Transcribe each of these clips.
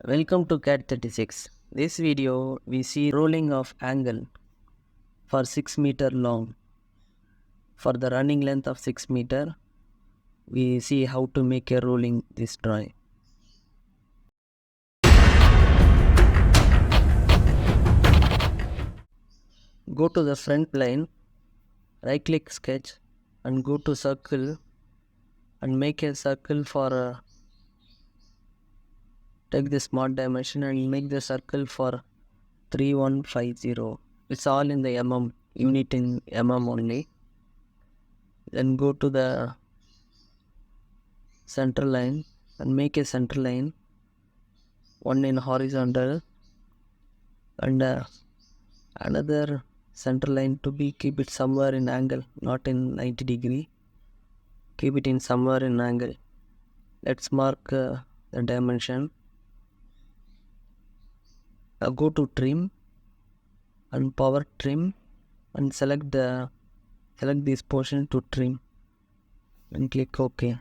Welcome to CAT 36. This video we see rolling of angle for 6 meter long. For the running length of 6 meter, we see how to make a rolling this drawing. Go to the front plane, right click sketch and go to circle and make a circle for take the smart dimension and make the circle for 3150. It's all in the unit in mm only. Then go to the center line and make a center line, one in horizontal and another center line to be keep it somewhere in angle, not in 90 degree. Keep it in somewhere in angle. Let's mark the dimension. Go to trim and power trim and select this portion to trim and click OK.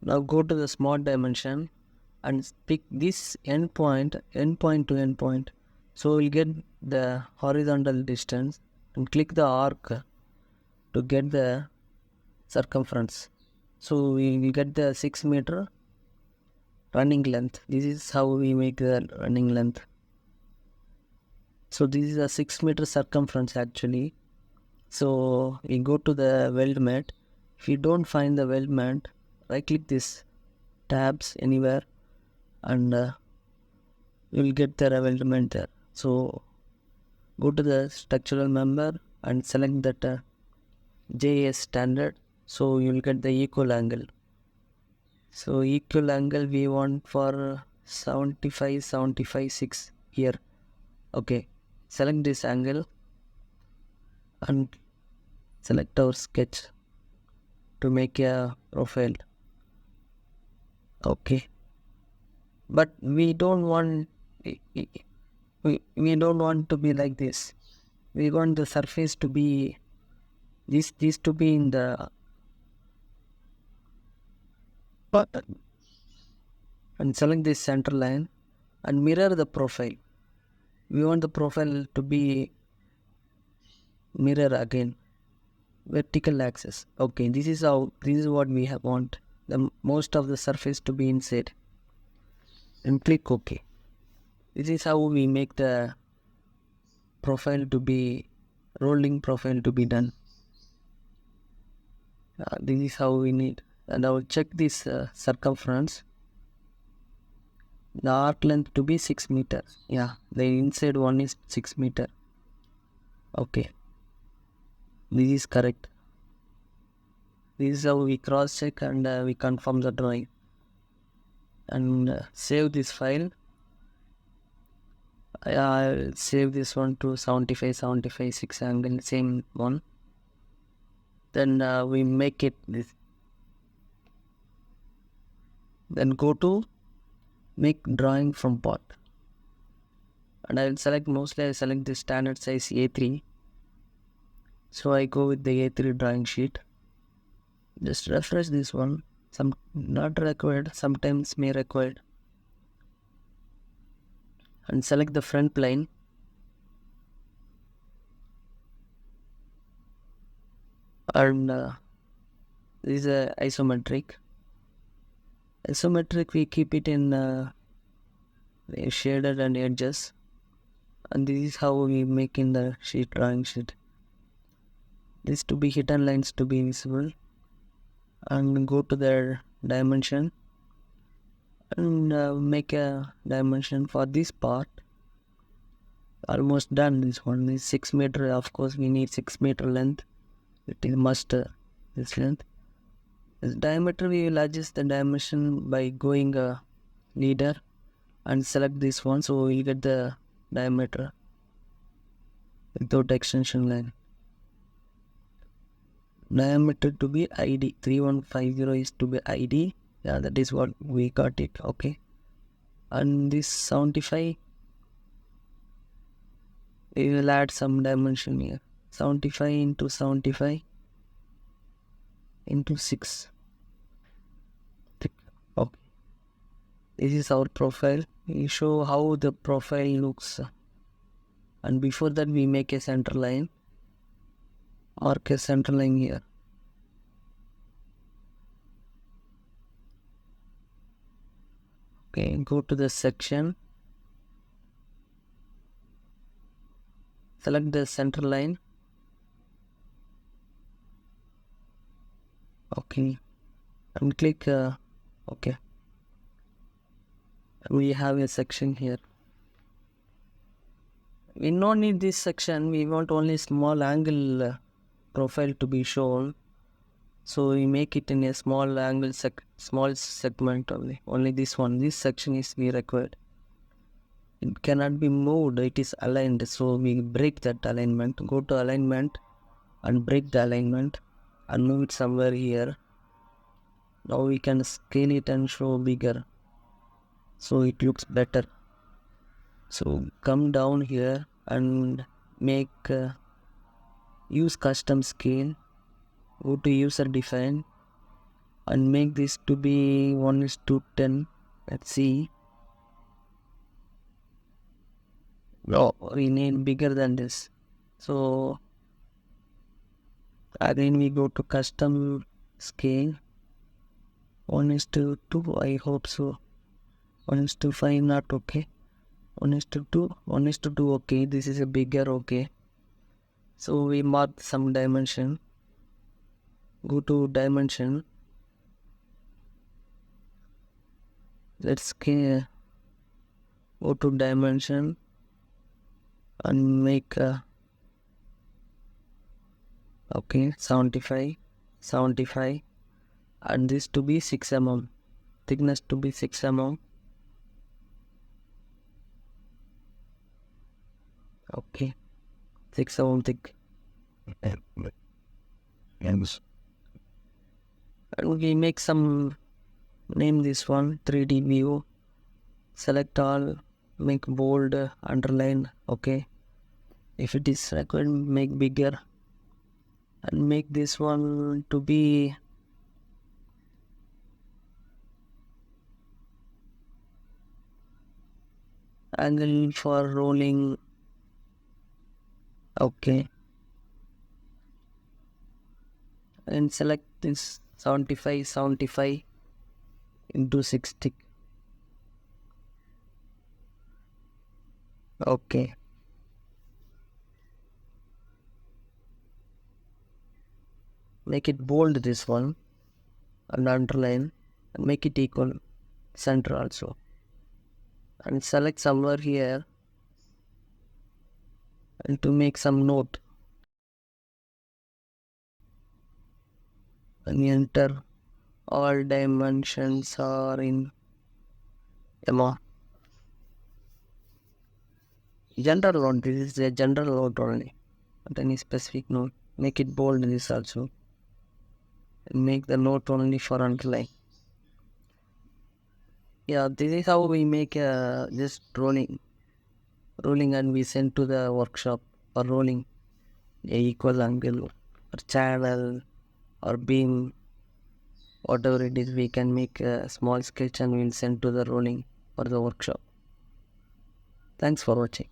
Now go to the smart dimension and pick this endpoint to endpoint. So we'll get the horizontal distance and click the arc to get the circumference. So we will get the 6 meter running length. This is how we make the running length. So this is a 6 meter circumference actually. So we go to the weldment. If you don't find the weldment, right click this tabs anywhere and you will get the weldment there. So go to the structural member and select that JS standard. So you will get the equal angle. So equal angle we want for 75, 6 here. Okay, select this angle and select our sketch to make a profile. Okay, but we don't want we don't want to be like this. We want the surface to be this to be in the button and select this center line and mirror the profile. We want the profile to be mirror again, vertical axis. Okay, this is what we want the most of the surface to be inside and click OK. This is how we make the profile to be rolling profile to be done. This is how we need. And I will check this circumference. The arc length to be 6 meter. Yeah, the inside one is 6 meter. Okay, this is correct. This is how we cross check and we confirm the drawing and save this file. I'll save this one to 75 6 angle, same one. Then we make it this. Then go to make drawing from part and I'll select the standard size A3. So I go with the A3 drawing sheet. Just refresh this one. Some not required, sometimes may required. And select the front plane. And this is a isometric. Isometric we keep it in shaded and edges. And this is how we make in the drawing sheet. This to be hidden lines to be visible. And go to the dimension and make a dimension for this part. Almost done. This one is 6 meter. Of course we need 6 meter length. It is must this length. This diameter we will adjust the dimension by going leader and select this one, so we will get the diameter without extension line. Diameter to be ID 3150 is to be ID. Yeah, that is what we got it. Okay, and this 75 we will add some dimension here. 75 into 75 into 6. Okay. This is our profile. We show how the profile looks. And before that we make a center line. Mark a center line here. Okay, go to the section. Select the center line. Okay. And click okay. We have a section here. We don't need this section. We want only small angle profile to be shown. So we make it in a small angle small segment only. Only this one. This section is we required. It cannot be moved. It is aligned. So we break that alignment. Go to alignment and break the alignment and move it somewhere here. Now we can scale it and show bigger. So it looks better. So come down here and make use custom scale. Go to user define and make this to be 1:10. Let's see. No, we need bigger than this. So again we go to custom scale 1:2. I hope so. 1:5 not okay. 1:2. 1:2 okay. This is a bigger okay. So we mark some dimension. Go to dimension. Let's go to dimension and make okay 75 and this to be 6 mm, thickness to be 6 mm. Okay, 6 mm thick. And we make some, name this one 3D view, select all, make bold, underline. Okay, if it is required make bigger and make this one to be angle for rolling. Okay, and select this 75 into 60. Okay, make it bold this one and underline and make it equal center also and select somewhere here and to make some note and enter all dimensions are in Emma. General note, this is a general note only, not any specific note. Make it bold this also and make the note only for underline. Yeah, this is how we make just rolling and we send to the workshop for rolling a equal angle or channel or beam, whatever it is. We can make a small sketch and we'll send to the rolling for the workshop. Thanks for watching.